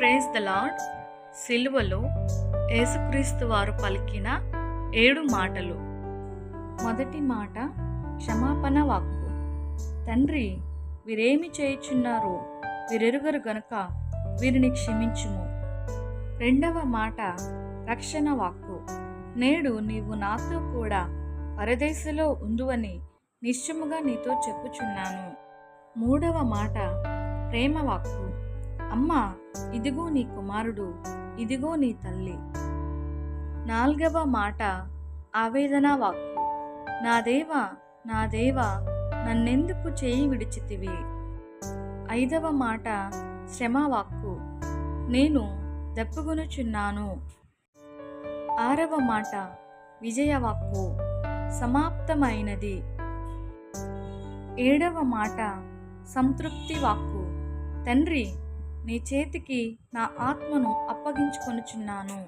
Praise the lord. సిలువలో యేసుక్రీస్తు వారు పలికిన 7 మాటలు. మొదటి మాట క్షమాపణ వాక్కు. తండ్రి, వీరేమి చేయుచున్నారో వీరెరుగరు గనుక వీరిని క్షమించుము. రెండవ మాట రక్షణ వాక్కు. నేడు నీవు నాతో కూడా పరదేశంలో ఉందువని నిశ్చయముగా నీతో చెప్పుచున్నాను. మూడవ మాట ప్రేమ వాక్కు. అమ్మా, ఇదిగో నీ కుమారుడు, ఇదిగో నీ తల్లి. నాలుగవ మాట ఆవేదన వాక్కు. నా దేవా, నా దేవా, నన్నెందుకు చేయి విడిచితివి. ఐదవ మాట శ్రమ వాక్కు. నేను దప్పుకొనుచున్నాను. ఆరవ మాట విజయ వాక్కు. సమాప్తమైనది. ఏడవ మాట సంతృప్తి వాక్కు. తండ్రి, నీ చేతికి నా ఆత్మను అప్పగించుకొనుచున్నాను.